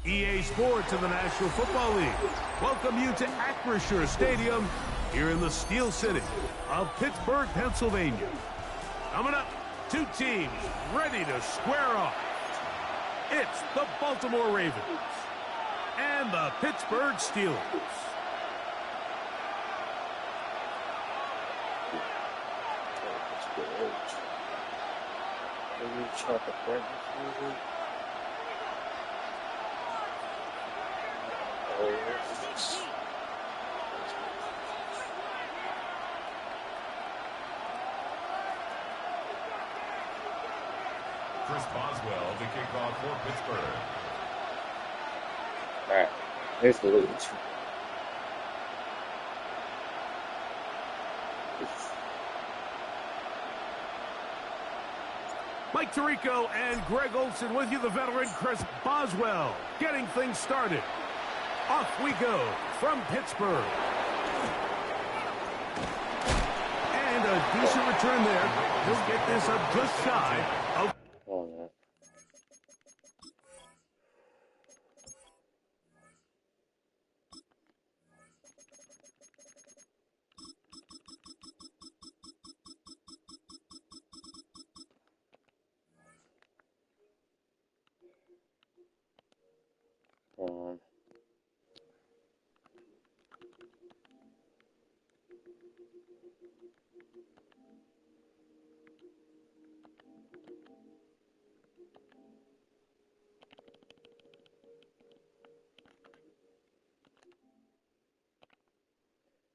EA Sports of the National Football League welcome you to Acrisure Stadium here in the Steel City of Pittsburgh, Pennsylvania. Coming up, two teams ready to square off. It's the Baltimore Ravens and the Pittsburgh Steelers. Chris Boswell to kick off for Pittsburgh. All right, here's the lead. Mike Tirico and Greg Olson with you, the veteran Chris Boswell, getting things started. Off we go from Pittsburgh. And a decent return there. He'll get this up just shy of... Oh, no.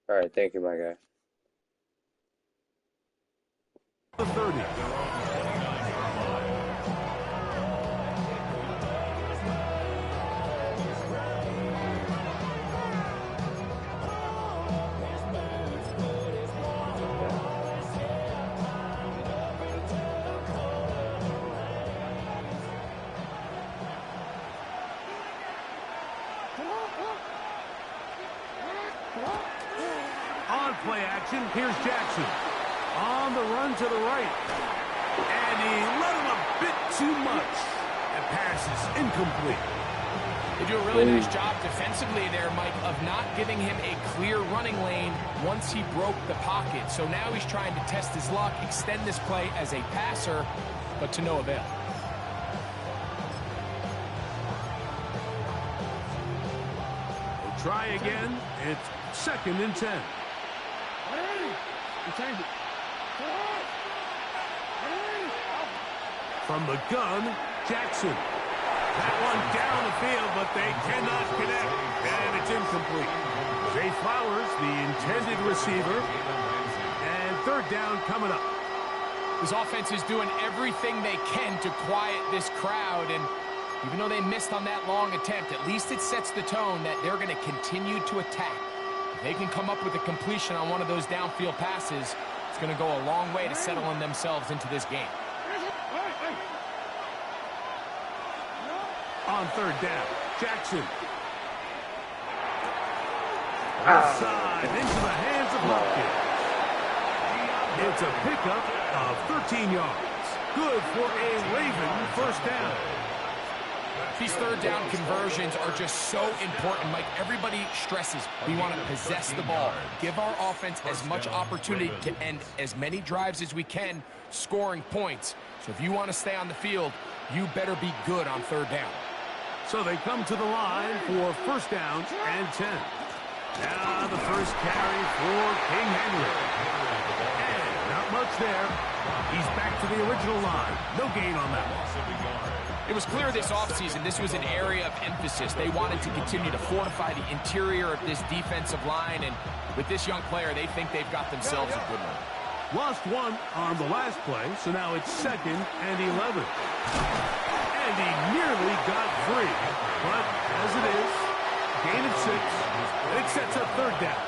All right, thank you, my guy. The 30. On play action, here's Jackson. On the run to the right. And he let him a bit too much. The pass is incomplete. They do a really nice job defensively there, Mike, of not giving him a clear running lane once he broke the pocket. So now he's trying to test his luck, extend this play as a passer, but to no avail. We'll try again. It's 2nd and 10. From the gun, Jackson. That one down the field, but they cannot connect, and it's incomplete. Zay Flowers, the intended receiver, and 3rd down coming up. This offense is doing everything they can to quiet this crowd, and even though they missed on that long attempt, at least it sets the tone that they're going to continue to attack. If they can come up with a completion on one of those downfield passes, it's going to go a long way to settling themselves into this game. On 3rd down, Jackson. Outside, into the hands of Hopkins. It's a pickup of 13 yards. Good for a Raven 1st down. These 3rd down conversions are just so important, Mike. Everybody stresses we want to possess the ball, give our offense as much opportunity to end as many drives as we can, scoring points. So if you want to stay on the field, you better be good on 3rd down. So they come to the line for 1st down and 10. Now the first carry for King Henry. And not much there. He's back to the original line. No gain on that one. It was clear this offseason this was an area of emphasis. They wanted to continue to fortify the interior of this defensive line, and with this young player, they think they've got themselves a good one. Lost one on the last play, so now it's 2nd and 11. And he nearly got free, but as it is, gain of 6, and it sets up 3rd down.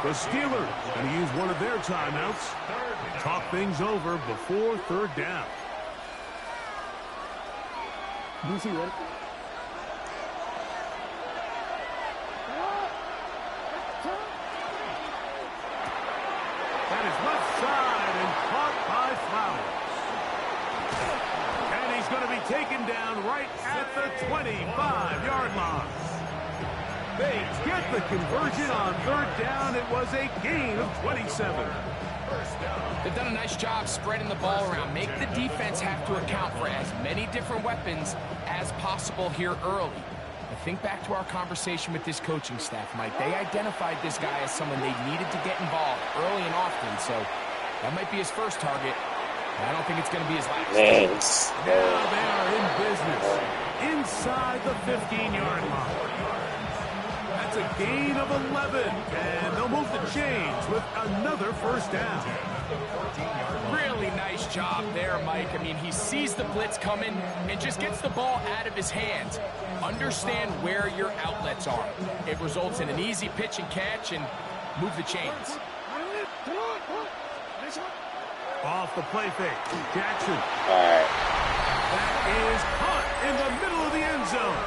The Steelers going to use one of their timeouts. Talk things over before 3rd down. Lucy, what? That is left side and caught by Flowers. going to be taken down right at the 25-yard line. They get the conversion on third down. It was a gain of 27. They've done a nice job spreading the ball around. Make the defense have to account for as many different weapons as possible here early. I think back to our conversation with this coaching staff, Mike. They identified this guy as someone they needed to get involved early and often, so that might be his first target. I don't think it's going to be his last. Yes. Now they are in business inside the 15-yard line. That's a gain of 11, and they'll move the chains with another first down. Really nice job there, Mike. I mean, he sees the blitz coming and just gets the ball out of his hands. Understand where your outlets are. It results in an easy pitch and catch and move the chains. Off the play fake, Jackson. All right. That is caught in the middle of the end zone.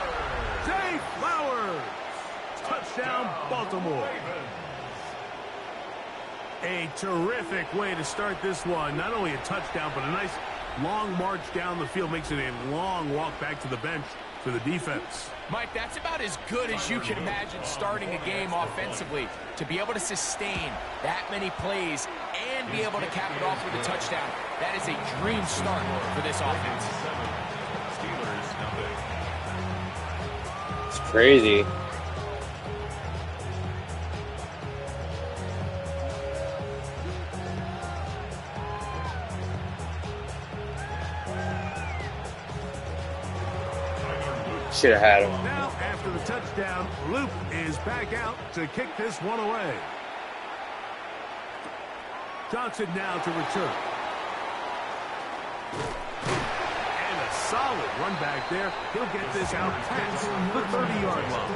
Zay Flowers. Touchdown, Baltimore. A terrific way to start this one. Not only a touchdown, but a nice long march down the field. Makes it a long walk back to the bench for the defense. Mike, that's about as good as you can imagine starting a game offensively. To be able to sustain that many plays and be able to cap it off with a touchdown, that is a dream start for this offense. It's crazy. Should have had him. Now, after the touchdown, Luke is back out to kick this one away. Johnson now to return. And a solid run back there. He'll get this out past the 30-yard line.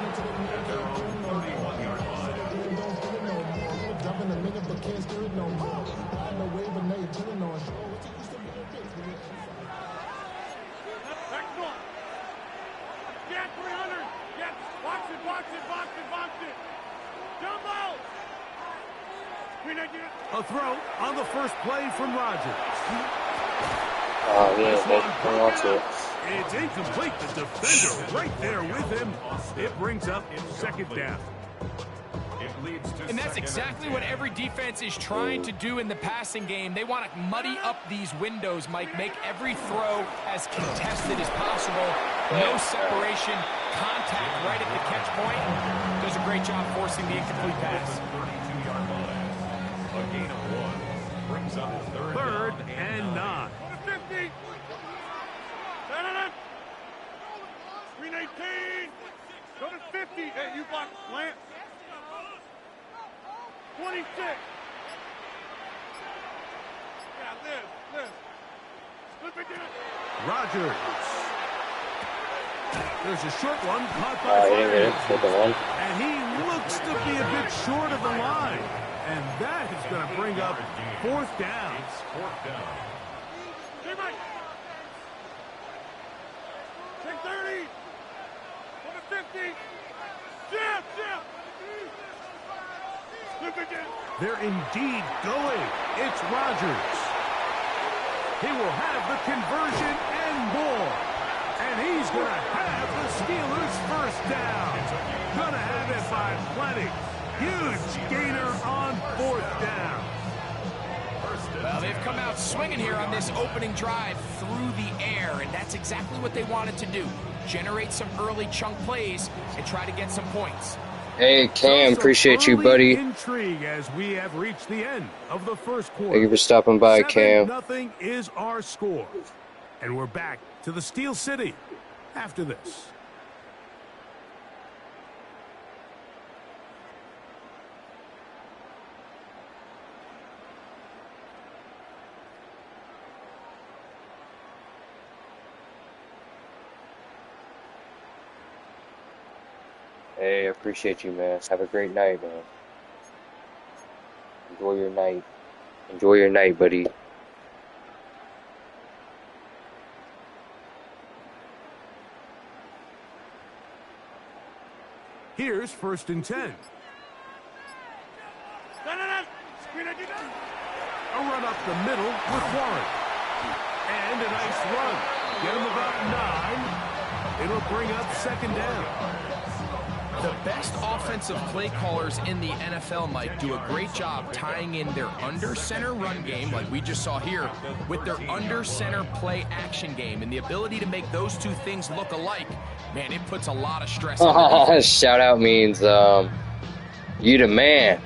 Get 300. Get. Box it, box it, box it, box it. Jump out. A throw on the first play from Rodgers. Oh, yeah, It's incomplete. The defender right there with him. It brings up second down. And that's exactly what every defense is trying to do in the passing game. They want to muddy up these windows, Mike. Make every throw as contested as possible. No separation, contact right at the catch point. Does a great job forcing the incomplete pass. 32-yard line. A gain of 1 brings up Third and 9. 50. 318. Go to 50. Hey, you block Lance. 26. Yeah, live. Flip it down. Rodgers. There's a short one caught by he didn't get it with the one. and he looks to be a bit short of the line. And that is going to bring up fourth down. Fourth down. Hey, Mike. 10-30. Go to 50. Jeff. Flip it down. They're indeed going. It's Rodgers. He will have the conversion and more. And he's going to have the Steelers first down. Going to have it by plenty. Huge gainer on fourth down. Well, they've come out swinging here on this opening drive through the air, and that's exactly what they wanted to do. Generate some early chunk plays and try to get some points. Hey, Cam, appreciate you, buddy. Intrigue as we have reached the end of the first quarter. Thank you for stopping by, Cam. 7-0 is our score. And we're back to the Steel City after this. Hey, I appreciate you, man. Have a great night, man. Enjoy your night. Enjoy your night, buddy. Here's 1st and 10. No. Screen it down. A run up the middle with Warren. And a nice run. Get him about 9. It'll bring up second down. The best offensive play callers in the NFL, Mike, do a great job tying in their under-center run game, like we just saw here, with their under-center play action game. And the ability to make those two things look alike, man, it puts a lot of stress on the defense. Shout out means you the man.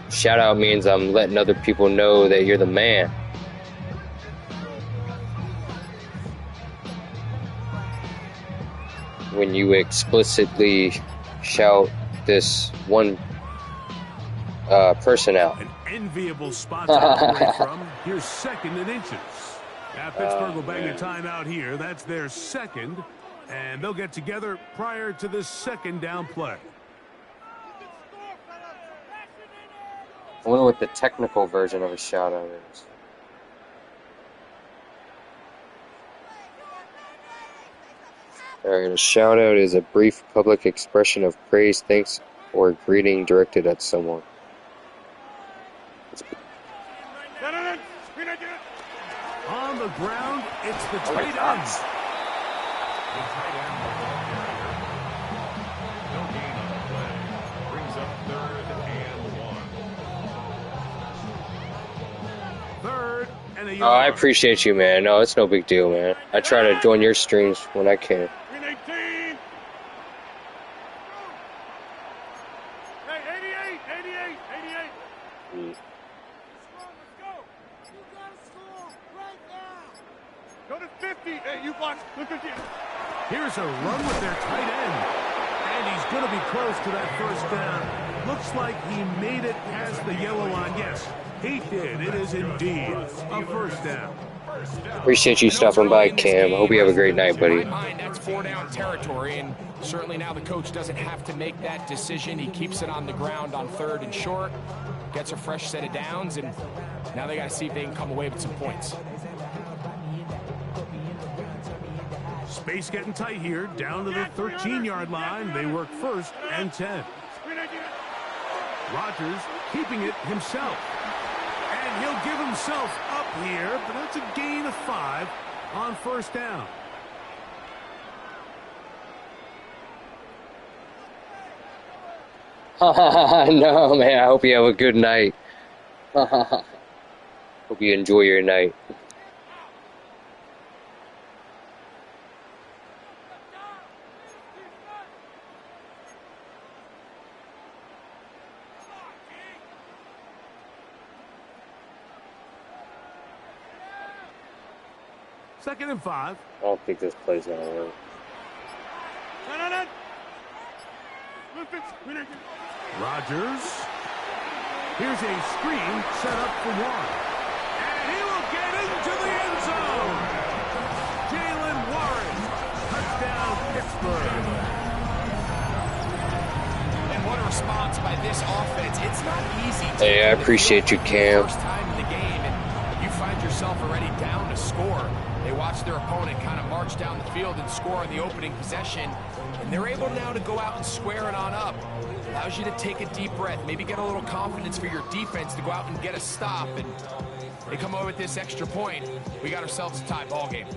Shout out means I'm letting other people know that you're the man. When you explicitly shout this one person out. An enviable spot to operate from. Here's second and inches. Now Pittsburgh will bang a timeout here. That's their second. And they'll get together prior to this second down play. I wonder what the technical version of a shout out is. Alright, a shout out is a brief public expression of praise, thanks, or greeting directed at someone. On the ground, it's the tight end. Third and a yard. Oh, I appreciate you, man. No, it's no big deal, man. I try to join your streams when I can. Here's a run with their tight end. And he's going to be close to that first down. Looks like he made it past the yellow line. Yes, he did. It is indeed a first down. Appreciate you stopping by, Cam. I hope you have a great night, buddy. In my mind, that's 4-down territory, and certainly now the coach doesn't have to make that decision. He keeps it on the ground on 3rd and short, gets a fresh set of downs, and now they got to see if they can come away with some points. Space getting tight here, down to the 13-yard line. They work 1st and 10. Rodgers keeping it himself. And he'll give himself up here, but that's a gain of 5 on 1st down. No, man, I hope you have a good night. Hope you enjoy your night. Second and 5. I don't think this play's gonna work. Rodgers. Here's a screen set up for 1. And he will get into the end zone. Jalen Warren. Touchdown, Pittsburgh. And what a response by this offense. It's not easy. Hey, I appreciate you, Cam. First time in the game, and you find yourself already down to score. They watch their opponent kind of march down the field and score on the opening possession, and they're able now to go out and square it on up. Allows you to take a deep breath, maybe get a little confidence for your defense to go out and get a stop, and they come away with this extra point. We got ourselves a tie ball game.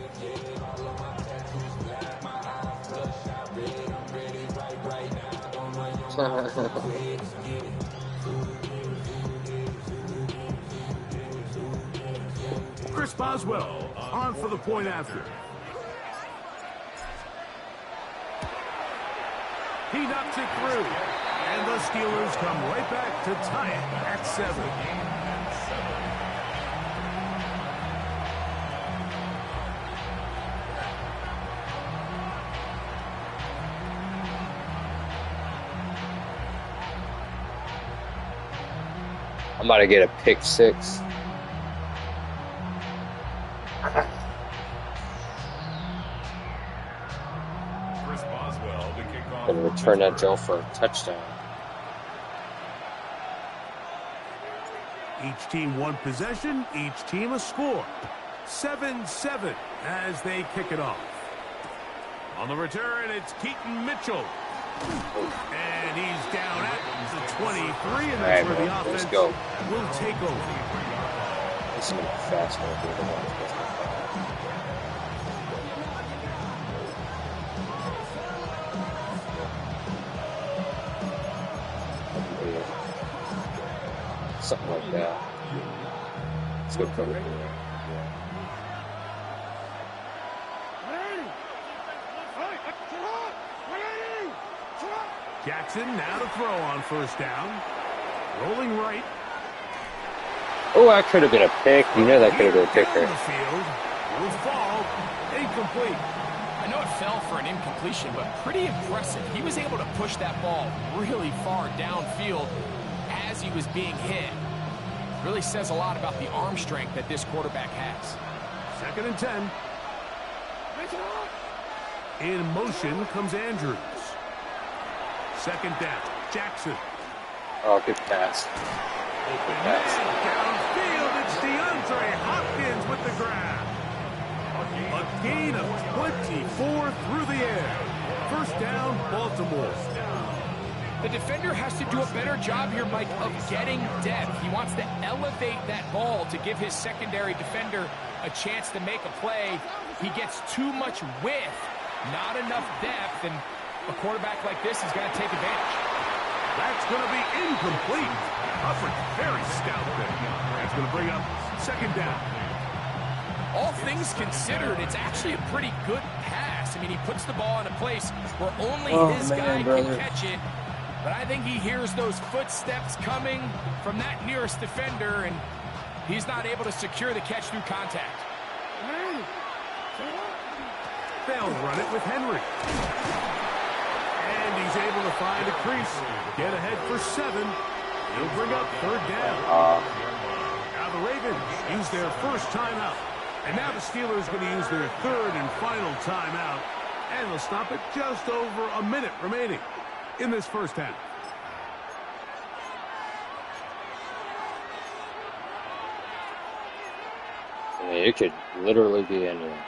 Chris Boswell on for the point after. He knocks it through. And the Steelers come right back to tie it at 7. I'm about to get a pick 6. And return that Joe for a touchdown. Each team one possession, each team a score. 7-7 as they kick it off. On the return, it's Keaton Mitchell. And he's down at the 23, and that's where the offense will take over. This is going to be fast. something like that. Let's go cover 4. Jackson now to throw on first down. Rolling right. Oh, that could have been a pick. You know that could have been a pick Down right. the field. Will fall. Incomplete. I know it fell for an incompletion, but pretty impressive. He was able to push that ball really far downfield as he was being hit. Really says a lot about the arm strength that this quarterback has. 2nd and 10. In motion comes Andrews. 2nd down. Jackson. Oh, good pass. Open man downfield. It's DeAndre Hopkins with the grab. A gain of 24 through the air. First down, Baltimore. The defender has to do a better job here, Mike, of getting depth. He wants to elevate that ball to give his secondary defender a chance to make a play. He gets too much width, not enough depth, and a quarterback like this is going to take advantage. That's going to be incomplete. Hufford, very stout there. That's going to bring up 2nd down. All things considered, it's actually a pretty good pass. I mean, he puts the ball in a place where only his guy can catch it. But I think he hears those footsteps coming from that nearest defender, and he's not able to secure the catch through contact. They'll run it with Henry. And he's able to find a crease. Get ahead for 7. He'll bring up 3rd down. Now the Ravens use their first timeout. And now the Steelers are going to use their 3rd and final timeout. And they'll stop it just over a minute remaining in this first half. It could literally be anywhere.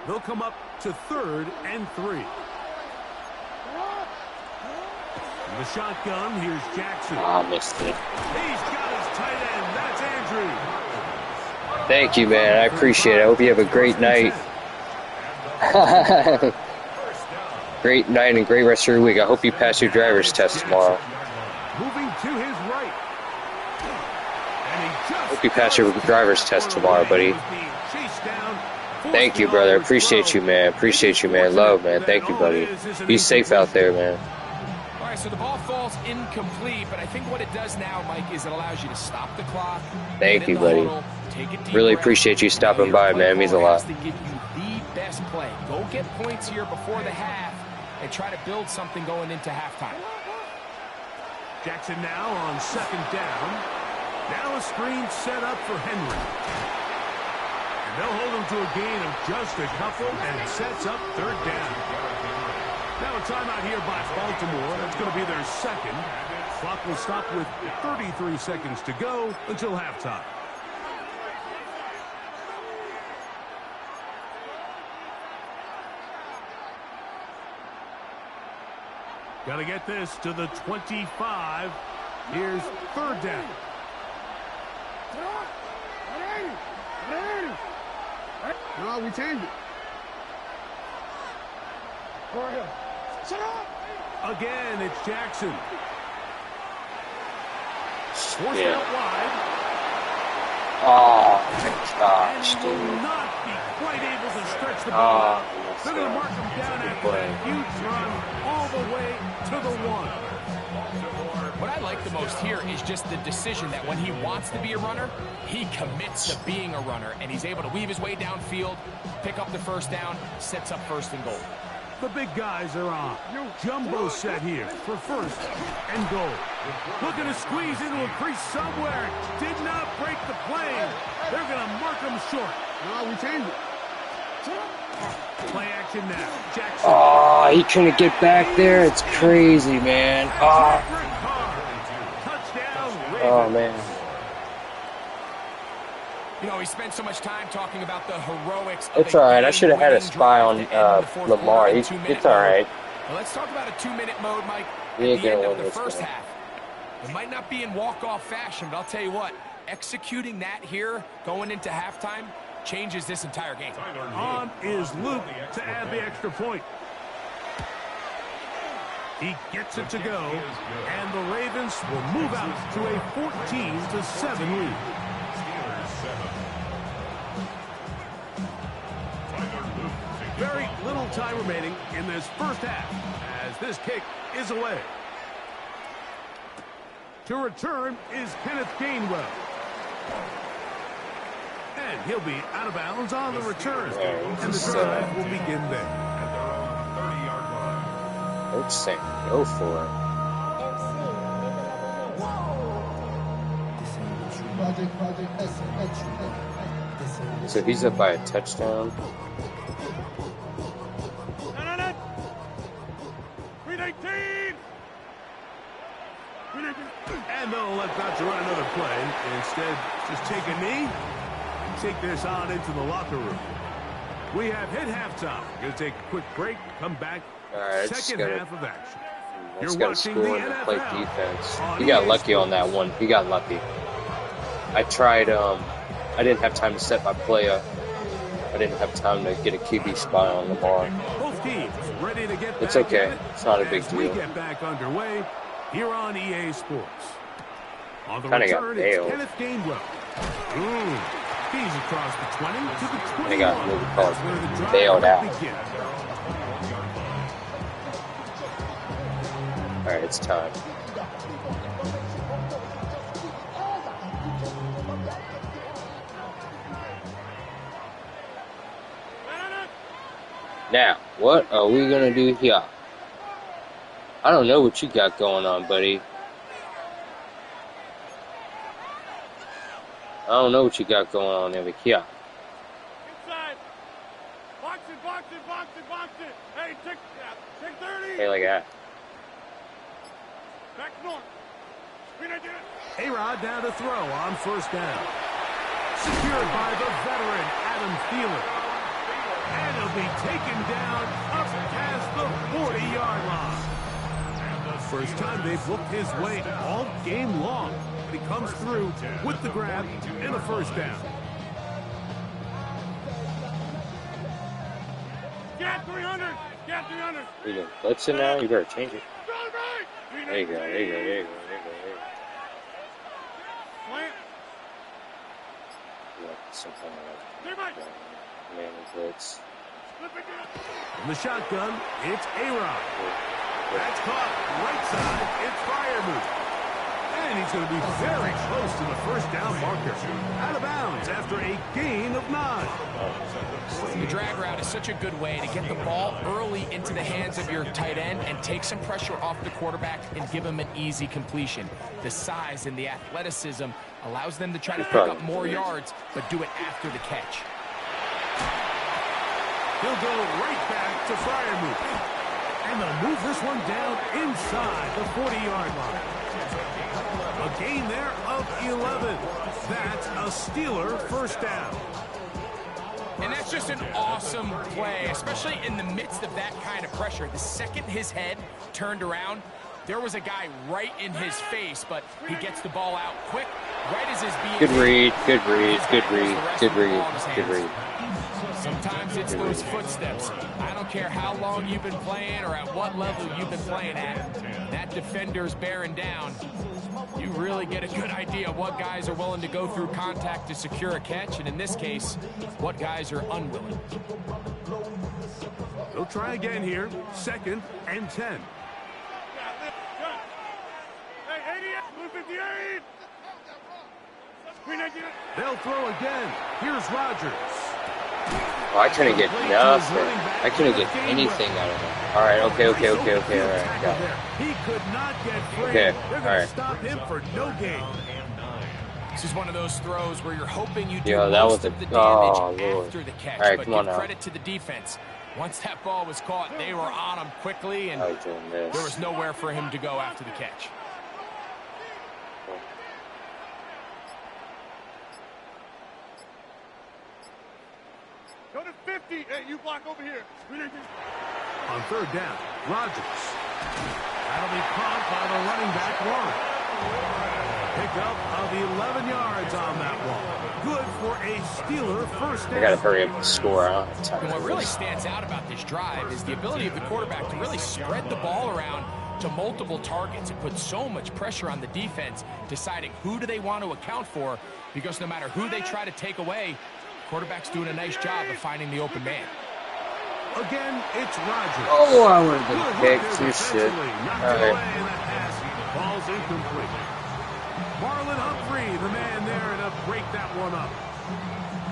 They'll come up to 3rd and 3. In the shotgun, here's Jackson. Ah, missed it. He's got his tight end. That's Andrews. Thank you, man. I appreciate it. I hope you have a great night. Great night and great rest of your week. I hope you pass your driver's test tomorrow. Moving to his right. Hope you pass your driver's test tomorrow, buddy. Thank you, brother. Appreciate you, man. Appreciate you, man. Love, man. Thank you, buddy. Be safe out there, man. All right, so the ball falls incomplete, but I think what it does now, Mike, is it allows you to stop the clock. Thank you, buddy. Really appreciate you stopping by, man. It means a lot. To give you the best play. Go get points here before the half and try to build something going into halftime. Jackson now on 2nd down. Now a screen set up for Henry. And they'll hold him to a gain of just a couple, and it sets up 3rd down. Now a timeout here by Baltimore. That's going to be their 2nd. Clock will stop with 33 seconds to go until halftime. Got to get this to the 25. Here's 3rd down. No, we changed it. Again, it's Jackson. Forced out wide. Oh, my gosh, And will dude. not be quite able to stretch the ball out. Oh, They're going to mark him down after that huge run all the way to the 1. What I like the most here is just the decision that when he wants to be a runner, he commits to being a runner, and he's able to weave his way downfield, pick up the first down, sets up 1st and goal. The big guys are on. Jumbo set here for 1st and goal. Looking to squeeze into a crease somewhere. Did not break the plane. They're going to mark him short. No, we changed it. Play action now. Jackson. Oh, he couldn't get back there. It's crazy, man. Oh, Touchdown, oh man. You know, he spent so much time talking about the heroics of It's all right. I should have had a game-winning spy on drive to end the fourth Lamar. quarter in It's 2-minute all right. mode. Well, let's talk about a 2-minute mode, Mike. He ain't At the gonna end of win the this first one. half. It might not be in walk-off fashion, but I'll tell you what, executing that here going into halftime changes this entire game. On is Luke to add the extra point. He gets it to go, and the Ravens will move out to a 14-7 lead. Very little time remaining in this first half as this kick is away. To return is Kenneth Gainwell. And he'll be out of bounds on the return. And the drive will begin there. Coach saying go for it. So he's up by a touchdown. And they'll elect not to run another play. Instead, just take a knee, take this on into the locker room. We have hit halftime. Going to take a quick break, come back. All right, second half of action. Let's go score and play defense. He got lucky on that one. He got lucky. I tried, I didn't have time to set my play up. I didn't have time to get a QB spot on the ball. Both teams ready to get it's okay. It's not a big deal. We get back underway here on EA Sports. On the Kind of got return, bailed. Kenneth Gainwell. He's across the 20 to the 21. They got what we call That's where the drive bailed out. begins. All right, it's time. Now, what are we gonna do here? I don't know what you got going on, buddy. I don't know what you got going on over here. Inside. Box it, box it, box it, box it. Hey, take 30. Hey, like that. Back north. A-Rod down to throw on first down. Secured by the veteran, Adam Thielen. And he'll be taken down up past the 40-yard line. First time they've looked his way all game long. But he comes through with the grab and a first down. Get 300. Get 300. You doing blitzing now? You better change it. There you go, there you go, there you go, there you go, there you go. Slant. Yeah, something like that. Man blitz. In the shotgun, it's A-Rod. That's caught right side. It's Freiermuth. And he's going to be very close to the first down marker. Out of bounds after a gain of 9. The drag route is such a good way to get the ball early into the hands of your tight end and take some pressure off the quarterback and give him an easy completion. The size and the athleticism allows them to try to pick up more yards, but do it after the catch. He'll go right back to Freiermuth. And they'll move this one down inside the 40-yard line. A gain there of 11. That's a Steeler first down. And that's just an awesome play, especially in the midst of that kind of pressure. The second his head turned around, there was a guy right in his face, but he gets the ball out quick, right as his being... Good read, good read, good read, good read, good read. Sometimes it's those footsteps. I don't care how long you've been playing or at what level you've been playing at. That defender's bearing down. You really get a good idea of what guys are willing to go through contact to secure a catch, and in this case, what guys are unwilling. They'll try again here. 2nd and 10. They'll throw again. Here's Rodgers. Oh, I couldn't get nothing. I couldn't get anything out of him. All right, okay, okay, okay, okay, all right, got it. He could not get free. Okay, They're going to stop him for no gain. This is one of those throws where you're hoping you do that most was of the Lord. damage after the catch, All right, but come on give now. credit to the defense. Once that ball was caught, they were on him quickly, and I was doing this. there was nowhere for him to go after the catch. Go to 50. Hey, you block over here. On 3rd down, Rodgers. That'll be caught by the running back, Warren. Pickup of 11 yards on that one. Good for a Steeler first down. I gotta hurry up and score. I don't have time And for what really this. stands out about this drive is the ability of the quarterback to really spread the ball around to multiple targets. It puts so much pressure on the defense, deciding who do they want to account for, because no matter who they try to take away, quarterback's doing a nice job of finding the open man. Again, it's Rodgers. Oh, I would have been picked. You shit. All right. Ball's incomplete. Marlon Humphrey, the man there to break that one up.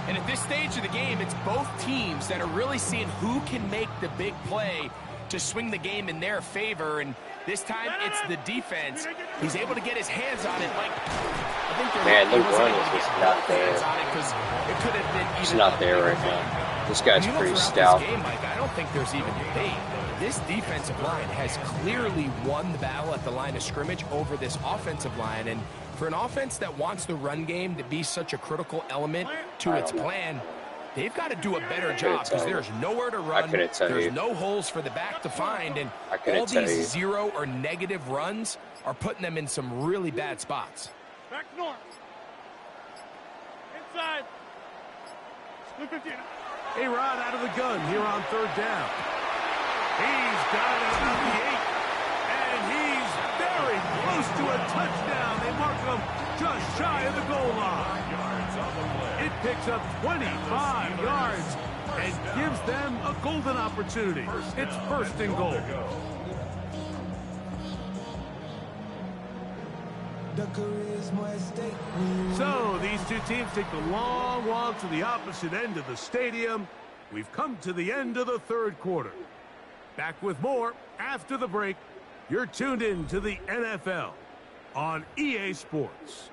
And at this stage of the game, it's both teams that are really seeing who can make the big play to swing the game in their favor. And this time, it's the defense. He's able to get his hands on it. Like, I think man, the run is just not there. It could have been it's not there right now. This guy's pretty stout. Game, Mike, I don't think there's even debate. This defensive line has clearly won the battle at the line of scrimmage over this offensive line. And for an offense that wants the run game to be such a critical element to its plan, they've got to do a better job because there's nowhere to run. There's no holes for the back to find. And all these zero or negative runs are putting them in some really bad spots. Back north. Inside. Blue 15. A-Rod out of the gun here on third down. He's got it about the 8. And he's very close to a touchdown. They mark him just shy of the goal line. It picks up 25 yards and gives them a golden opportunity. It's first and goal. So these two teams take the long walk to the opposite end of the stadium. We've come to the end of the third quarter. Back with more after the break. You're tuned in to the NFL on EA Sports.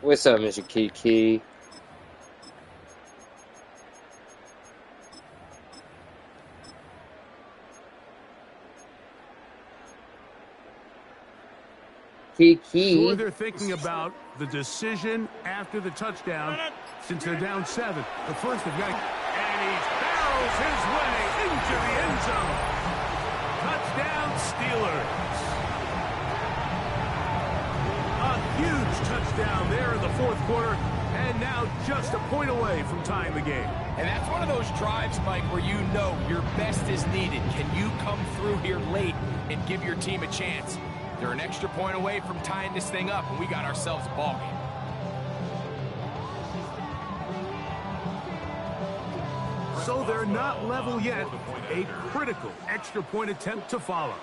What's up, Mr. Kiki? Kiki. Sure, they're thinking about the decision after the touchdown since they're down 7. But first, they've got to... And he barrels his way into the end zone. Touchdown, Steelers. A huge touchdown there in the fourth quarter, and now just a point away from tying the game. And that's one of those drives, Mike, where you know your best is needed. Can you come through here late and give your team a chance? They're an extra point away from tying this thing up, and we got ourselves a ball game. So they're not level yet. A critical extra point attempt to follow.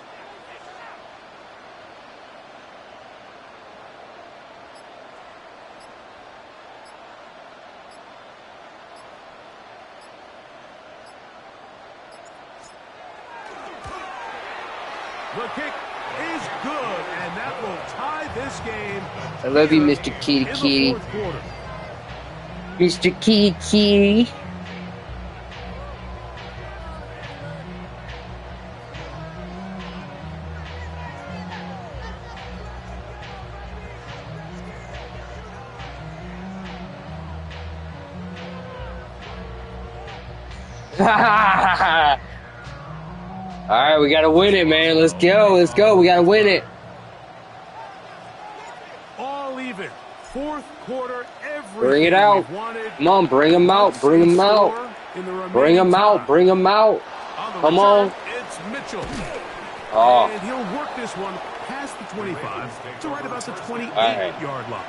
The kick is good, and that will tie this game. I love you, Mr. Kiki. Mr. Kiki. All right, we got to win it, man. Let's go. Let's go. We got to win it. All even. Fourth quarter, bring it out. Come on, bring them out. Bring them out. Bring them out. Bring them out. Come on. It's Mitchell. Oh. And he'll work this one past the 25 to right about the 28-yard line.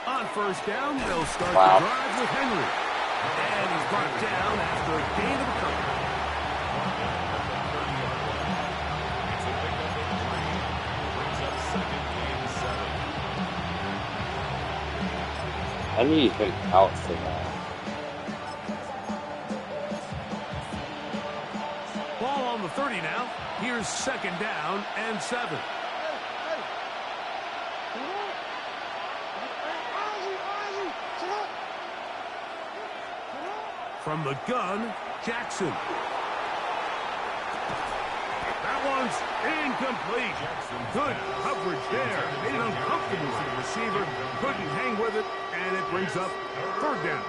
On first down, they'll start the drive with Henry. And he's brought down after a gain of a couple. I need him out for that. Ball on the 30 now. Here's second down and 7. From the gun, Jackson. That one's incomplete. Good coverage there. Made it uncomfortable for the receiver. Couldn't hang with it, and it brings up third down.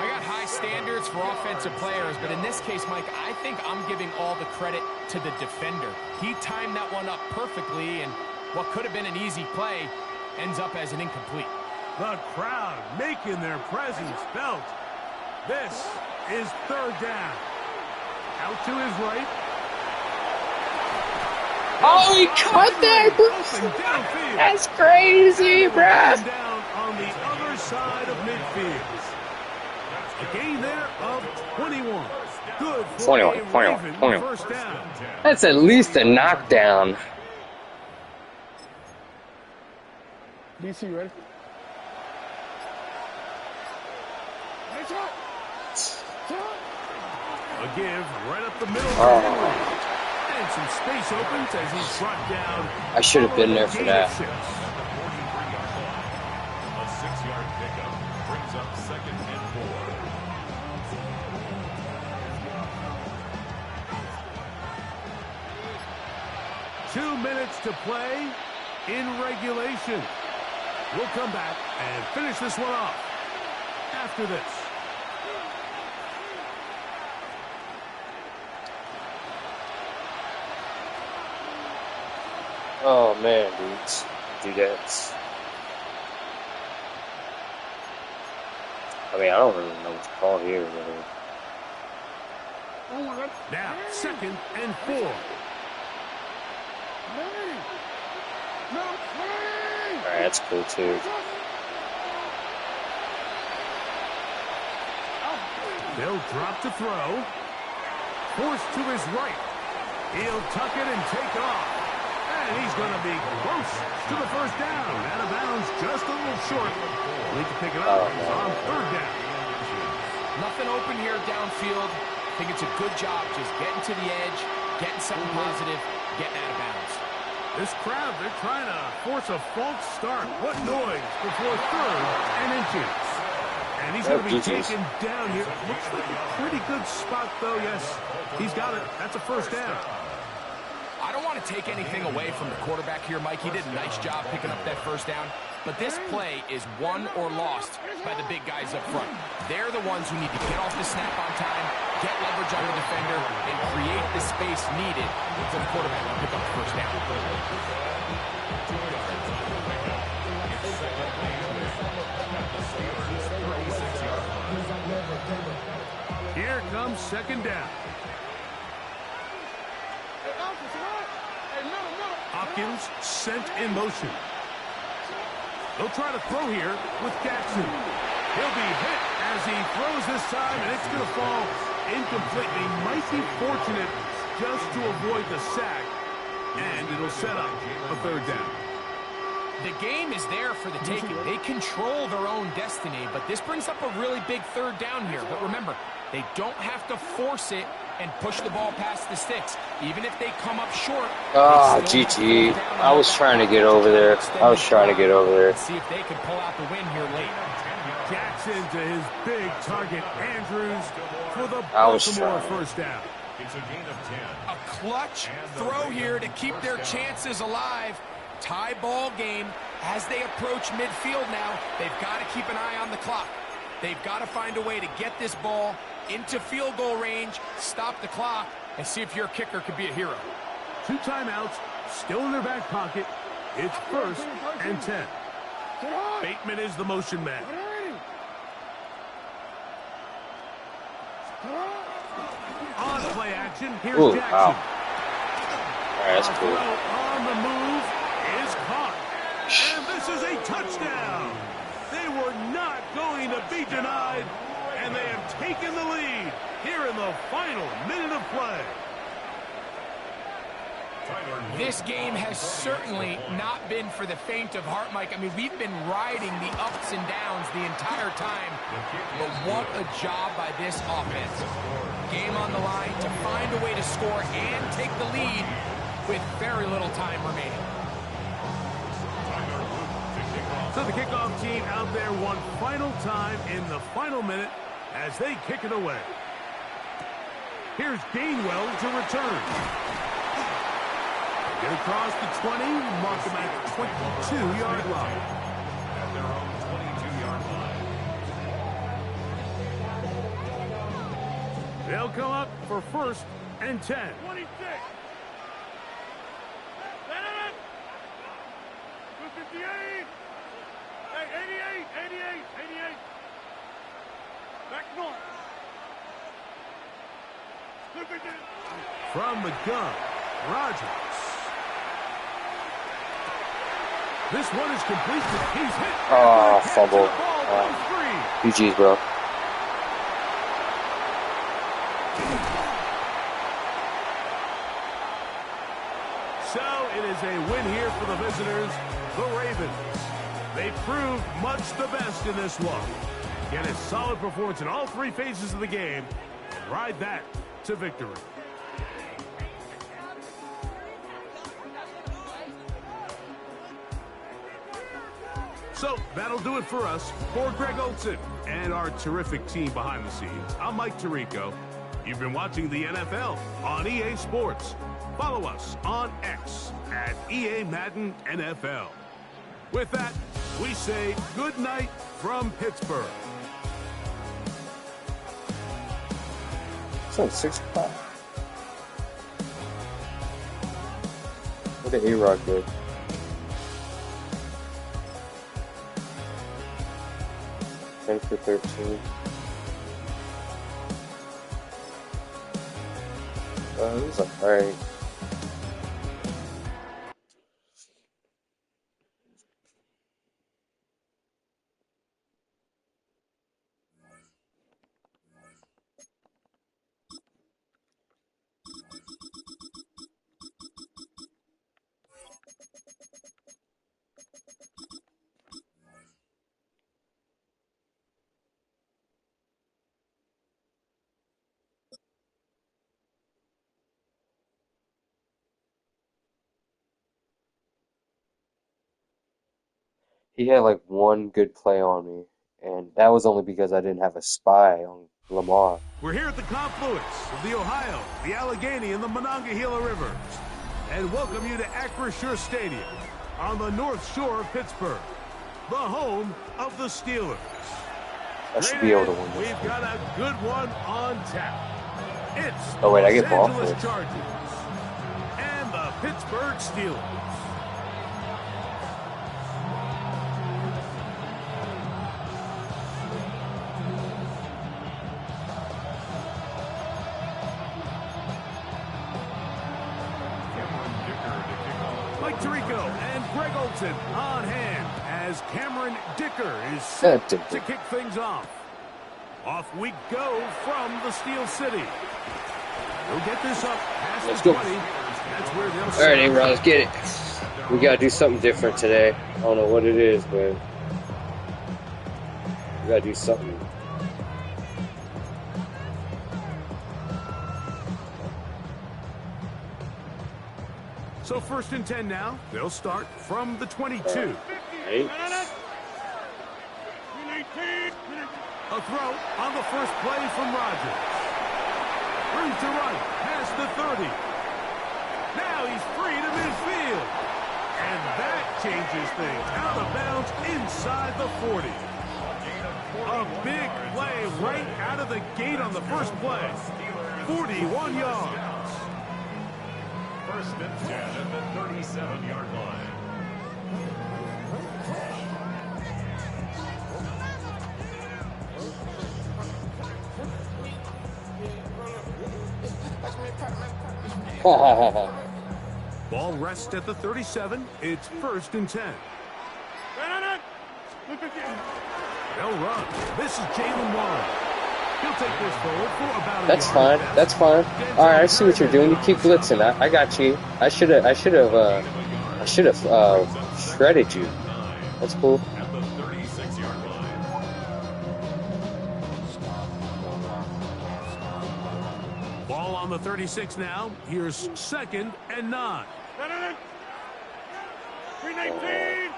I got high standards for offensive players, but in this case, Mike, I think I'm giving all the credit to the defender. He timed that one up perfectly, and what could have been an easy play ends up as an incomplete. The crowd making their presence felt. This is third down. Out to his right. Oh, he caught that, bro. That's crazy, bro. Down on the other side of midfield. A gain there of 21. Good for 21. First down. That's at least a knockdown. DC, ready? A give right up the middle. And some space opens as he's brought down. I should have been there for that. A 6-yard pickup brings up 2nd and 4. 2 minutes to play in regulation. We'll come back and finish this one off after this. Oh man, dudes. Dudettes. I mean, I don't really know what to call here, really. Now, 2nd and 4. Alright, that's cool too. They'll drop to throw. Forced to his right. He'll tuck it and take off. And he's going to be close to the first down. Out of bounds, just a little short. Need to pick it up on third down. Nothing open here downfield. I think it's a good job just getting to the edge, getting something positive, getting out of bounds. This crowd, they're trying to force a false start. What noise before third and inches. And he's going to be taken down here. Looks like a pretty good spot, though. Yes, he's got it. That's a first down. I don't want to take anything away from the quarterback here, Mike. He did a nice job picking up that first down. But this play is won or lost by the big guys up front. They're the ones who need to get off the snap on time, get leverage on the defender, and create the space needed for the quarterback to pick up the first down. Here comes second down. Hopkins sent in motion. They'll try to throw here with Jackson. He'll be hit as he throws this time, and it's going to fall incomplete. He might be fortunate just to avoid the sack, and it'll set up a third down. The game is there for the taking. They control their own destiny, but this brings up a really big third down here. But remember, they don't have to force it and push the ball past the sticks. Even if they come up short. Ah, GG. I was trying to get over there. See if they can pull out the win here late. Jackson to his big target, Andrews, for the Baltimore first down. It's a gain of 10. A clutch throw here to keep their chances alive. Tie ball game as they approach midfield now. They've got to keep an eye on the clock. They've got to find a way to get this ball into field goal range, stop the clock, and see if your kicker could be a hero. 2 timeouts still in their back pocket. It's 1st and 10. Bateman is the motion man. On play action, here's Jackson. Wow. All right, that's cool. On the move is caught. And this is a touchdown. They were not going to be denied, and they have taken the lead here in the final minute of play. This game has certainly not been for the faint of heart, Mike. I mean, we've been riding the ups and downs the entire time, but what a job by this offense. Game on the line to find a way to score and take the lead with very little time remaining. So the kickoff team out there one final time in the final minute. as they kick it away. Here's Gainwell to return. Get across the 20, mark them at the 22-yard line. At their own 22-yard line. They'll come up for 1st and 10. 26. 258. Hey, 88. Back north. Look at this. From the gun, Rodgers. This one is complete. He's hit. Oh, fumble. GG's, bro. So it is a win here for the visitors, the Ravens. They proved much the best in this one. Get a solid performance in all 3 phases of the game. Ride that to victory. So that'll do it for us. For Greg Olson and our terrific team behind the scenes, I'm Mike Tirico. You've been watching the NFL on EA Sports. Follow us on X at EA Madden NFL. With that, we say good night from Pittsburgh. It's like 6 o'clock. What did A-Rod do? Ten for 13. It was alright. He had like one good play on me, and that was only because I didn't have a spy on Lamar. We're here at the confluence of the Ohio, the Allegheny, and the Monongahela Rivers, and welcome you to Acrisure Stadium on the north shore of Pittsburgh, the home of the Steelers. I should be able to win this. We've got a good one on tap. It's Oh wait, I the get Los ball Angeles first. Chargers and the Pittsburgh Steelers. Mike Tirico and Greg Olson on hand as Cameron Dicker is set to kick things off. Off we go from the Steel City. We'll get this up past Let's the go. 20. That's where they'll All right, A-Rod, let's get it. We gotta do something different today. I don't know what it is, but we gotta do something. So 1st and 10 now. They'll start from the 22. Right. A throw on the first play from Rodgers. Room to run past the 30. Now he's free to midfield. And that changes things. Out of bounds inside the 40. A big play right out of the gate on the first play. 41 yards. 1st and 10 at the 37-yard line. Ball rests at the 37. It's 1st and 10. They'll run. This is Jalen Warren. He'll take this forward for about a That's yard. fine. That's fine. All right, I see what you're doing. You keep blitzing. I got you. I should have shredded you. That's cool. At the 36-yard line. Ball on the 36 now. Here's 2nd and 9. 319.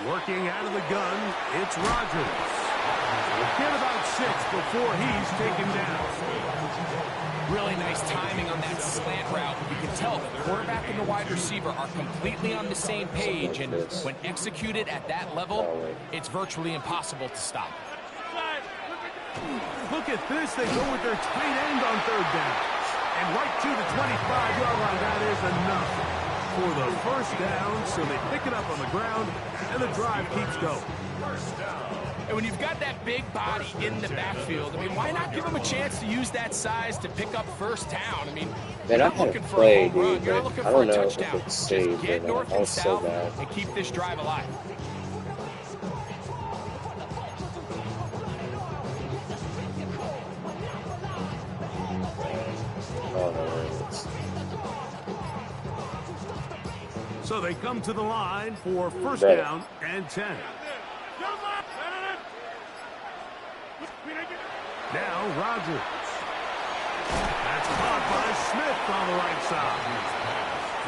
Working out of the gun, it's Rodgers. We'll get about 6 before he's taken down. Really nice timing on that slant route. You can tell the quarterback and the wide receiver are completely on the same page, and when executed at that level, it's virtually impossible to stop. Look at this. They go with their tight end on 3rd down. And right to the 25-yard line. That is enough for the first down. So they pick it up on the ground, and the drive keeps going. And when you've got that big body in the backfield, I mean, why not give him a chance to use that size to pick up first down? I mean, you're not looking for a home run. You're not looking for a touchdown. Just get north and south and keep this drive alive. So they come to the line for first down and 10. Now Rodgers. That's caught by Smith on the right side.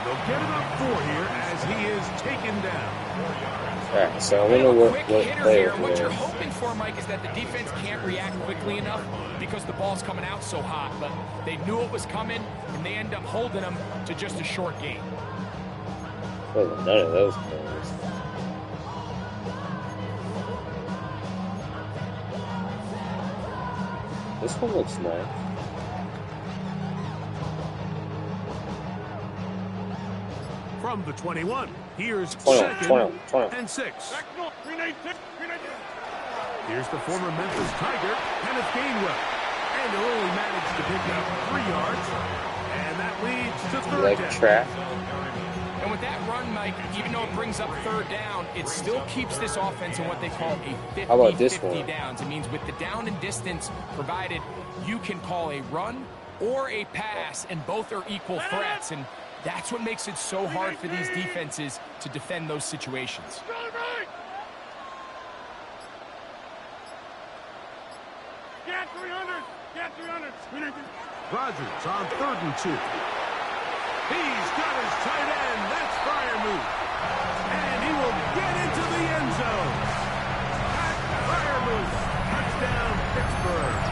They'll get it up 4 here as he is taken down. All right, so I wonder what player what you're hoping for, Mike, is that the defense can't react quickly enough because the ball's coming out so hot. But they knew it was coming, and they end up holding them to just a short game. Well, none of those players. This one looks nice. From the 21, here's 20. and 6. Here's the former Memphis Tiger, Kenneth Gainwell. And he'll only manage to pick up 3 yards. And that leads to 3rd down. Trap. And with that run, Mike, even though it brings up 3rd down, it still keeps this offense in what they call a 50-50 downs. It means with the down and distance provided, you can call a run or a pass, and both are equal threats. And that's what makes it so hard for these defenses to defend those situations. Get 300! Get 300! Rodgers on 3rd and 2. He's got his tight end. That's Freiermuth. And he will get into the end zone. Pat Freiermuth. Touchdown, Pittsburgh.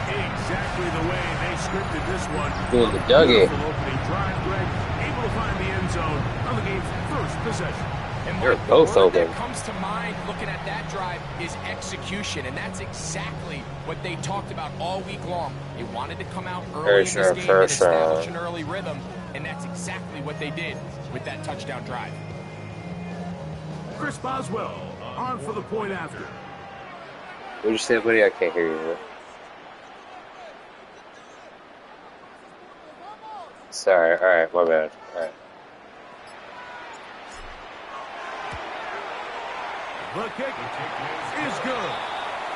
Exactly the way they scripted this one. Doing the Dougie. Opening drive, Greg. Able to find the end zone on the game's first possession. And they're both open. What comes to mind looking at that drive is execution, and that's exactly what they talked about all week long. They wanted to come out early in this game and establish an early rhythm, and that's exactly what they did with that touchdown drive. Chris Boswell on for the point after. What did you say, buddy? I can't hear you. Sorry. All right, my bad. All right. The kick is good.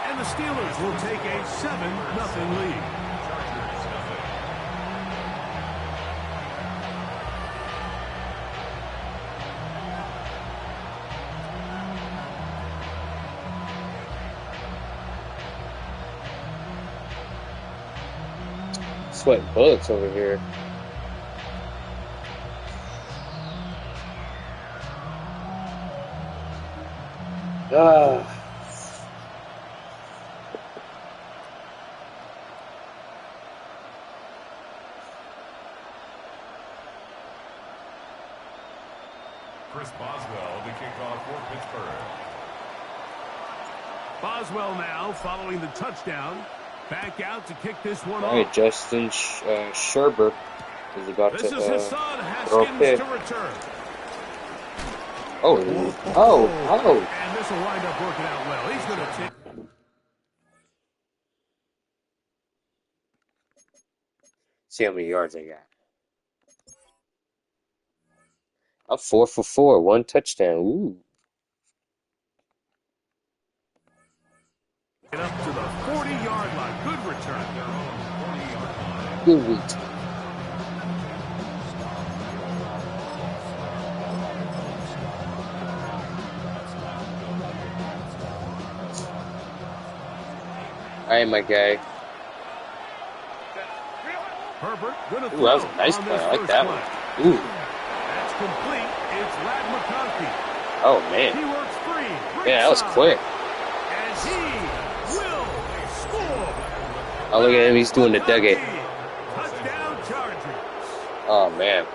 And the Steelers will take a 7-0 lead. Sweating bullets over here. Chris Boswell, the kickoff for Pittsburgh. Boswell now following the touchdown. Back out to kick this one off. All right, Justin Sherber is about this to is Hassan Haskins to return. Oh. And this will wind up working out well. He's going to take. See how many yards I got. I'm 4 for 4, 1 touchdown. Ooh. Get up to the 40-yard line. Good return. Good wheat. All right, my guy. Herbert, Ooh, that was a nice play. I like that one. Ooh. That's complete. it's Lad McConkey. Oh, man. He works free. Yeah, that was quick. And he will score. Oh, look at him. He's doing the Dougie. Touchdown Chargers. Oh, man.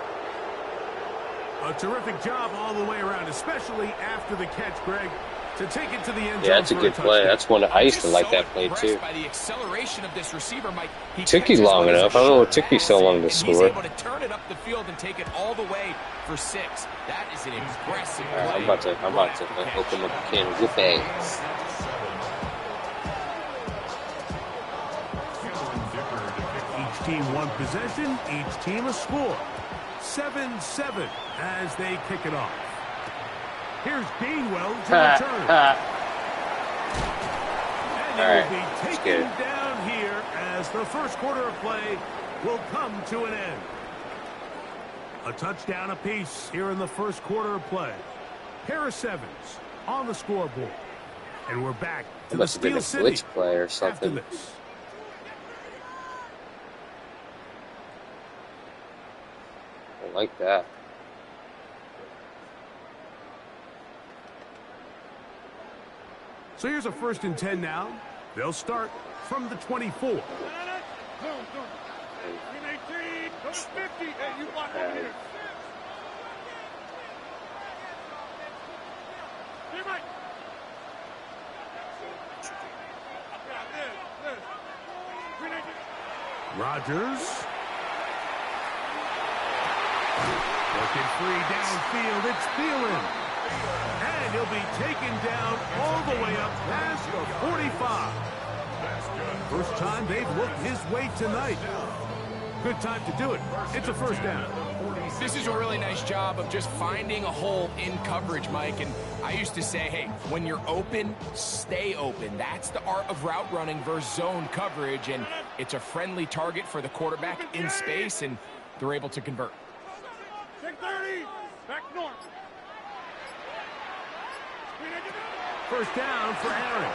A terrific job all the way around, especially after the catch, Greg, to take it to the end zone. Yeah, that's a good play. That's one I used to like that play, too. By the acceleration of this receiver, Mike. He took you long enough. I don't know what took you so long to score. He's able to turn it up the field and take it all the way for 6. That is an impressive play. I'm about to open up a can of whoopee. Each team one possession, each team a score. 7-7 as they kick it off. Here's Gainwell to return. And they will be taken down here as the first quarter of play will come to an end. A touchdown apiece here in the first quarter of play. Pair of 7s on the scoreboard. And we're back to the Steel City blitz play or something. after this. I like that. So here's a 1st and 10 now. They'll start from the 24. Boom, boom. 318, go to 50. Hey, you block over here. Hey, Mike. Yeah, this. 319. Rodgers. Looking free downfield. It's Thielen. And he'll be taken down all the way up past the 45. First time they've looked his way tonight. Good time to do it. It's a 1st down. This is a really nice job of just finding a hole in coverage, Mike. And I used to say, hey, when you're open, stay open. That's the art of route running versus zone coverage. And it's a friendly target for the quarterback in space, and they're able to convert. 630, back north. 1st down for Aaron.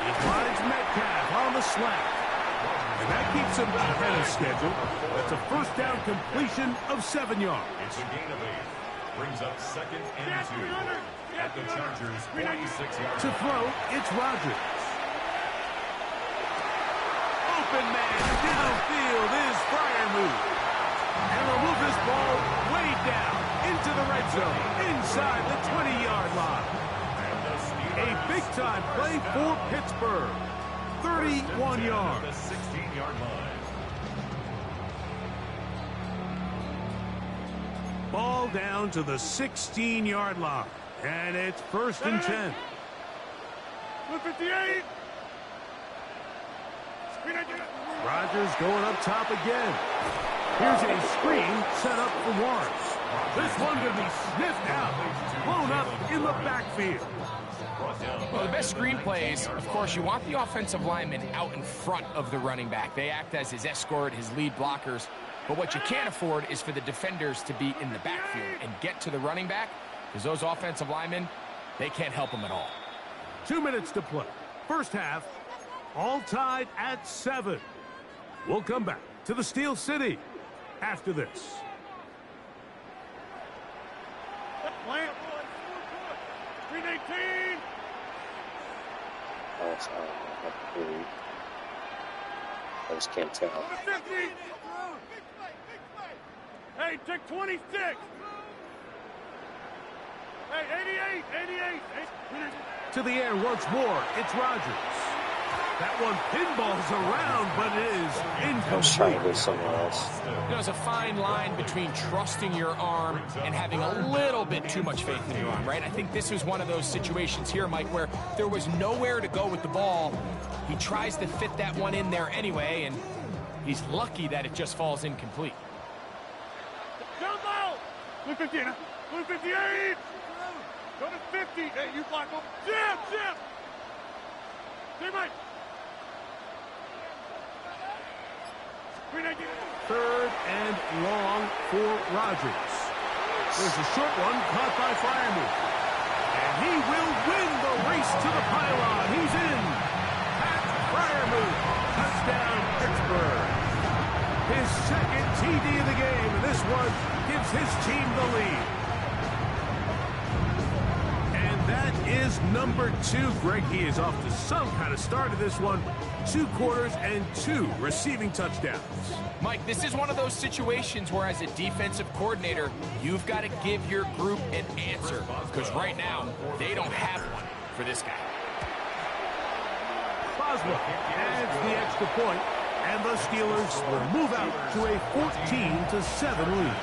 He finds Metcalf on the slant. And that keeps him ahead of schedule. That's a 1st down completion of 7 yards. It's a gain of 8. Brings up 2nd and 2. At the Chargers' 46-yard To throw, it's Rodgers. Open man downfield is Freiermuth. And will move this ball way down into the red zone, inside the 20-yard line. A big-time play for Pittsburgh. 31 yards. The 16-yard line. Ball down to the 16-yard line. And it's 1st and 10. 158. Rodgers going up top again. Here's a screen set up for Warren. This one going to be sniffed out. Blown up in the backfield. Well, the best screen plays, of course, you want the offensive lineman out in front of the running back. They act as his escort, his lead blockers. But what you can't afford is for the defenders to be in the backfield and get to the running back, because those offensive linemen, they can't help him at all. 2 minutes to play. First half, all tied at 7. We'll come back to the Steel City after this. Plant. 319. Oh, it's I just can't tell. 50. Hey, take 26. Hey, 88. To the air once more, it's Rodgers. That one pinballs around, but it is I was trying to go incomplete. somewhere else. You know, there's a fine line between trusting your arm and having a little bit too much faith in your arm, right? I think this was one of those situations here, Mike, where there was nowhere to go with the ball. He tries to fit that one in there anyway, and he's lucky that it just falls incomplete. Jump out. 158. 158. Go to 50. Hey, you block him. Jim. Hey, Mike. 319. 3rd and long for Rodgers. There's a short one caught by Freiermuth. And he will win the race to the pylon. He's in. Pat Freiermuth. Touchdown, Pittsburgh. His 2nd TD of the game, and this one gives his team the lead. is number 2. Greg, he is off to some kind of start of this one. 2 quarters and 2 receiving touchdowns. Mike, this is one of those situations where as a defensive coordinator, you've got to give your group an answer. Because right now, they don't have one for this guy. Boswell adds the extra point, and the Steelers will move out to a 14-7 lead.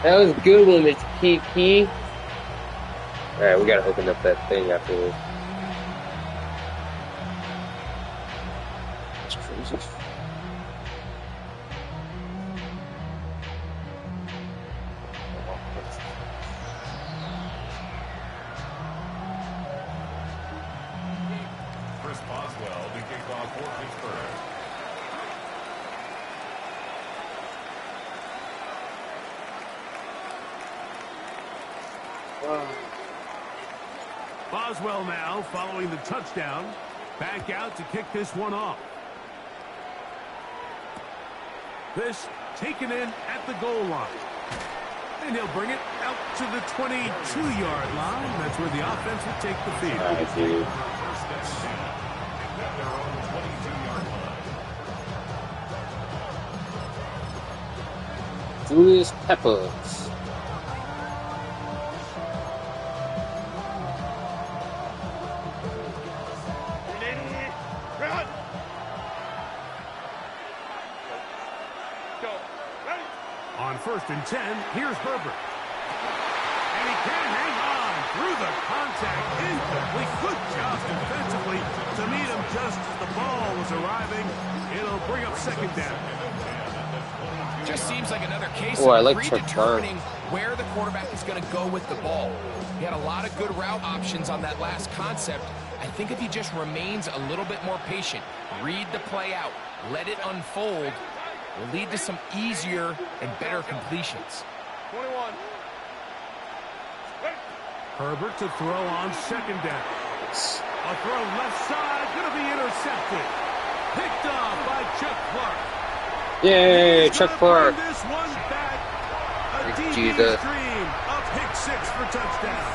That was a good one, Mr. Kiki. All right, we got to open up that thing after this. That's crazy. Chris Boswell, the kickoff for Pittsburgh. Boswell now following the touchdown. Back out to kick this one off. This taken in at the goal line. And he'll bring it out to the 22-yard line. That's where the offense will take the field. First and 10 at their own 22-yard line. Julius Peppers. On 1st and 10, here's Herbert. And he can hang on through the contact. Incomplete. Good job defensively to meet him just as the ball was arriving. It'll bring up 2nd down. Just seems like another case Oh, I of like predetermining where the quarterback is going to go with the ball. He had a lot of good route options on that last concept. I think if he just remains a little bit more patient, read the play out, let it unfold, will lead to some easier and better completions. 21. Herbert to throw on 2nd down. A throw left side, going to be intercepted. Picked off by Chuck Clark. Yay, Chuck Clark. This one back. A Thank DB Jesus. stream of pick 6 for touchdown.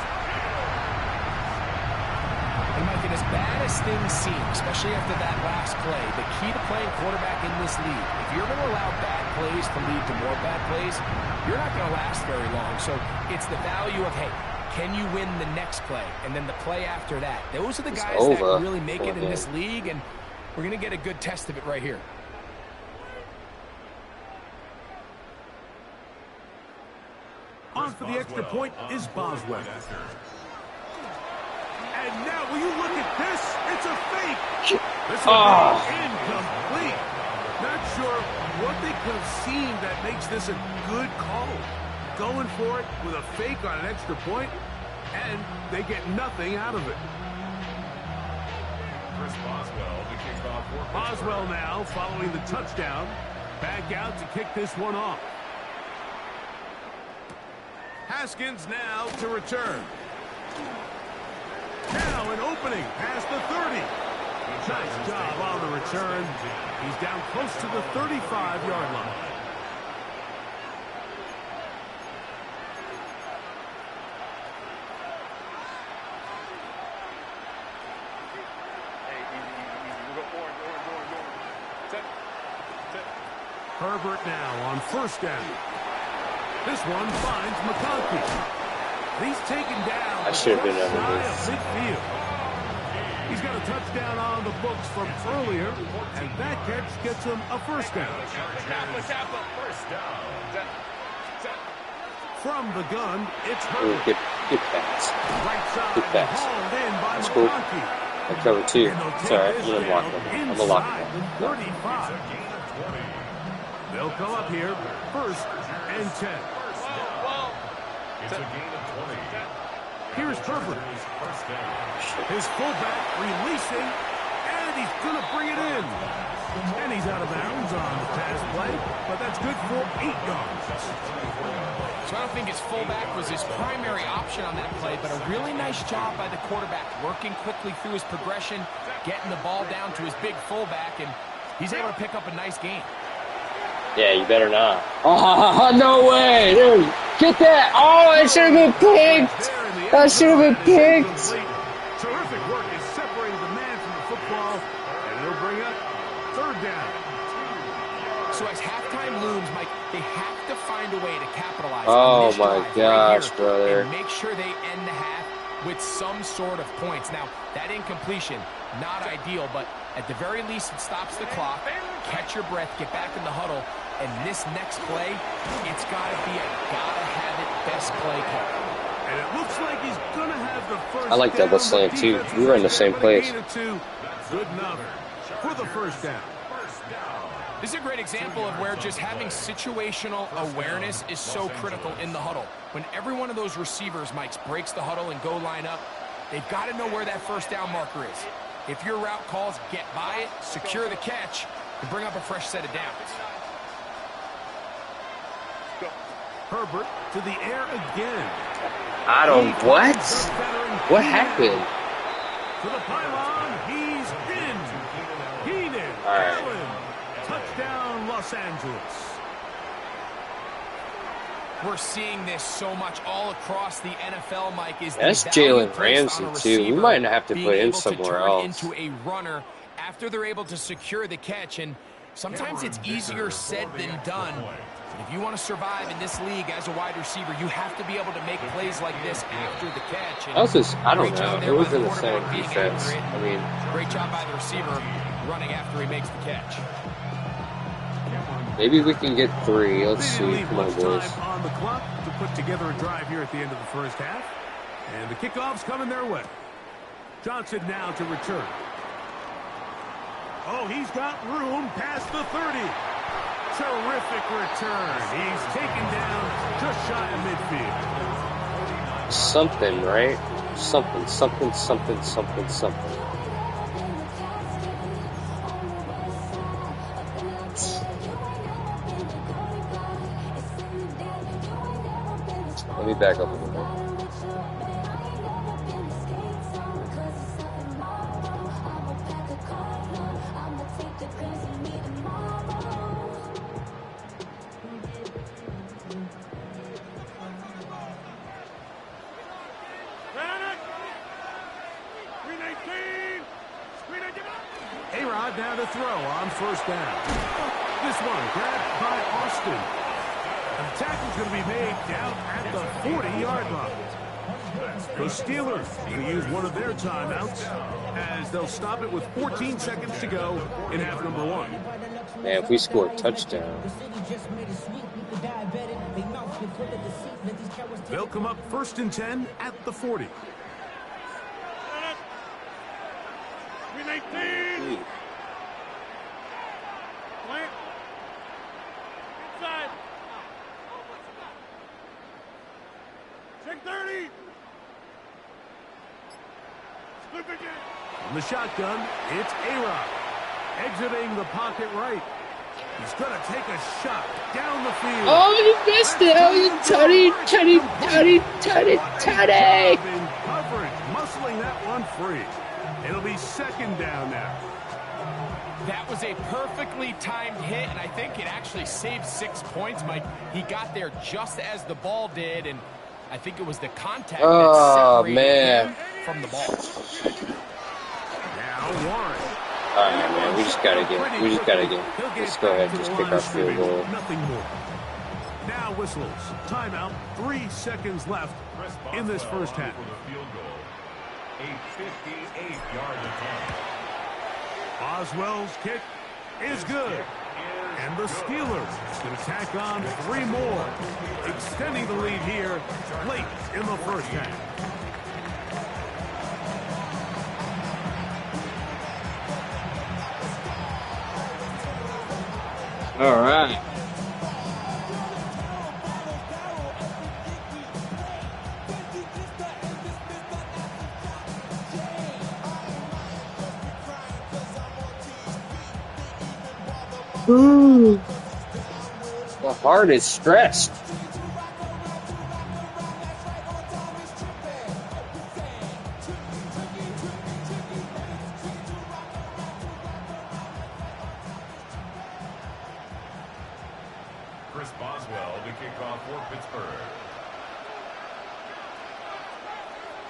And Mike, and as bad as things seem, especially after that last play, the key to playing quarterback in this league, if you're going to allow bad plays to lead to more bad plays, you're not going to last very long. So it's the value of, hey, can you win the next play? And then the play after that. Those are the guys that really make it in this league, and we're going to get a good test of it right here. On for the extra point is Boswell. And now, will you look at this? It's a fake. This will be incomplete. Not sure what they could have seen that makes this a good call. Going for it with a fake on an extra point, and they get nothing out of it. Chris Boswell, the kickoff for Pittsburgh. Boswell now following the touchdown. Back out to kick this one off. Haskins now to return. Now an opening past the 30. Nice job on the return. He's down close to the 35-yard line. Herbert now on 1st down. This one finds McConkey. He's taken down. I should have been under this. Midfield. He's got a touchdown on the books from earlier, and that catch gets him a 1st down. First down. From the gun, it's Ooh, Herbert. good pass. Right side, Good pass. hauled in by That's cool. McConkey. That's cover 2. And they'll It's take alright. this I'm going to lock down them. I'm going to lock inside them. the 35. They'll come up here, 1st and 10. It's a gain of 20. Here's Herbert. First down. His fullback releasing, and he's going to bring it in. And he's out of bounds on the pass play, but that's good for 8 yards. So I don't think his fullback was his primary option on that play, but a really nice job by the quarterback, working quickly through his progression, getting the ball down to his big fullback, and he's able to pick up a nice gain. Yeah, you better not. Oh, no way. Dude, get that. Oh, it should have been picked. There in the That should have been kicked. Terrific work is separating the man from the football, and it'll bring up third down. So as halftime looms, Mike, they have to find a way to capitalize Oh on this my drive gosh, right here brother. and make sure they end the half with some sort of points. Now, that incompletion, not ideal, but at the very least, it stops the clock. Catch your breath, get back in the huddle, and this next play, it's got to be a gotta-have-it best play call. And it looks like he's going to have the first I like down. double slant, too. We were in the same place. Good enough for the first down. This is a great example of where just having situational awareness is so critical in the huddle. When every one of those receivers, Mike, breaks the huddle and go line up, they've got to know where that first down marker is. If your route calls, get by it, secure the catch, and bring up a fresh set of downs. Herbert to the air again. I don't. What? What happened? To the pylon, he's in. Keenan Allen. Touchdown, Los Angeles. We're seeing this so much all across the NFL, Mike. That's Jalen Ramsey, too. We might have to put him somewhere else. Into a runner after they're able to secure the catch, and sometimes it's easier said than done. If you want to survive in this league as a wide receiver, you have to be able to make plays like this after the catch. And I don't know. It was in the same defense. I mean, great job by the receiver running after he makes the catch. Maybe we can get 3. Let's see. Come on, boys. Time on the clock to put together a drive here at the end of the first half. And the kickoff's coming their way. Johnson now to return. Oh, he's got room past the 30. Terrific return. He's taken down just shy of midfield. Something, right? Something. Let me back up a little bit. A-Rod now to throw on first down. This one grabbed by Austin. The tackle's going to be made down at the 40-yard line. The Steelers going to use one of their timeouts as they'll stop it with 14 seconds to go in half number 1. Man, if we score a touchdown. They'll come up 1st and 10 at the 40. 319. Plant. Inside. Check 30. Slip again. On the shotgun, it's A-Rod. Exiting the pocket right. He's going to take a shot down the field. Oh, you missed it. Oh, you tutty. In coverage, muscling that one free. It'll be second down now. That was a perfectly timed hit, and I think it actually saved 6 points, Mike. He got there just as the ball did, and I think it was the contact that separated him from the ball. Now Warren. All right, man. We just gotta get. Let's go ahead and just kick our field goal. Nothing more. Now whistles. Timeout. 3 seconds left in this first half. A 58-yard attempt. Boswell's kick is good. And the Steelers going to tack on 3 more, extending the lead here late in the first half. All right. Ooh. The heart is stressed. Chris Boswell to kick off for Pittsburgh.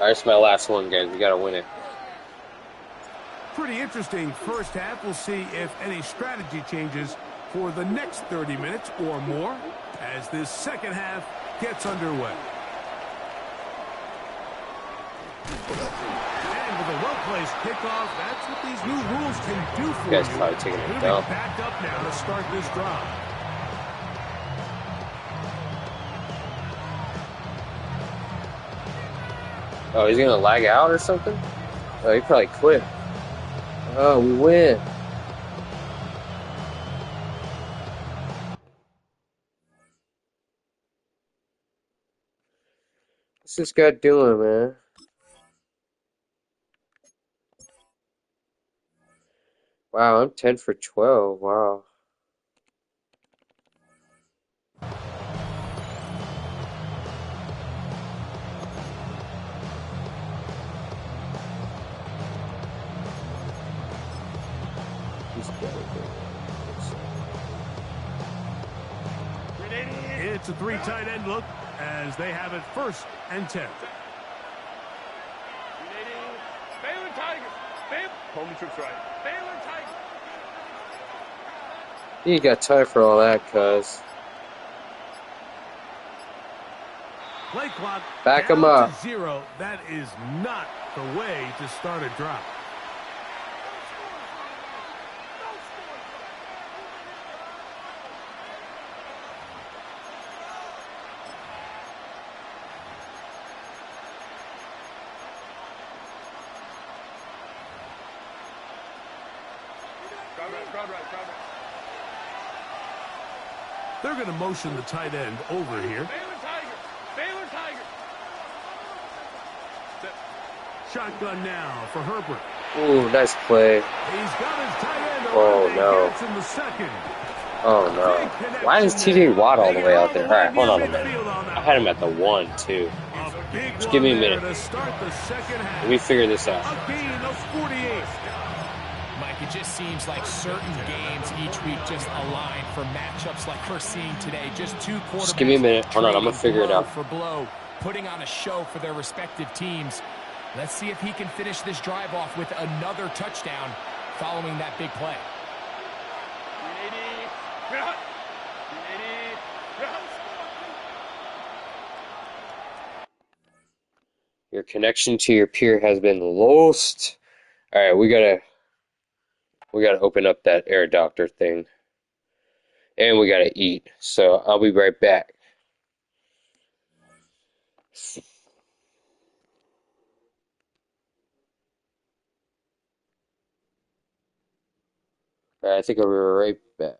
Alright, it's my last one, guys. We gotta win it. Pretty interesting first half. We'll see if any strategy changes for the next 30 minutes or more as this second half gets underway. And with a well-placed kickoff, that's what these new rules can do for you. You guys probably taking it down. Back up now to start this drive. Oh, he's gonna lag out or something? Oh, he probably quit. Oh, we win. What's this guy doing, man? Wow, I'm 10 for 12. Wow. It's a three tight end look as they have it 1st and 10. Baylor Tigers. Home troops right. Baylor Tigers. You ain't got time for all that, cuz. Play clock. Back down him up. to 0. That is not the way to start a drive. They're going to motion the tight end over here. Baylor Tigers. Baylor Tigers. Shotgun now for Herbert. Ooh, nice play. He's got his tight end over. Oh, no. Gets in the second. Oh, no. Why is TJ Watt all the way out there? All right, hold on a minute. I had him at the 1, too. Just give me a minute. Let me figure this out. A gain of 48. Mike, it just seems like certain games each week just align for matchups like we're seeing today. Just two quarterbacks. Just give me a minute. Hold on, I'm going to figure it out. For blow, putting on a show for their respective teams. Let's see if he can finish this drive off with another touchdown following that big play. Your connection to your peer has been lost. All right, we gotta open up that air doctor thing, and we gotta eat. So I'll be right back. All right, I think I'll be right back.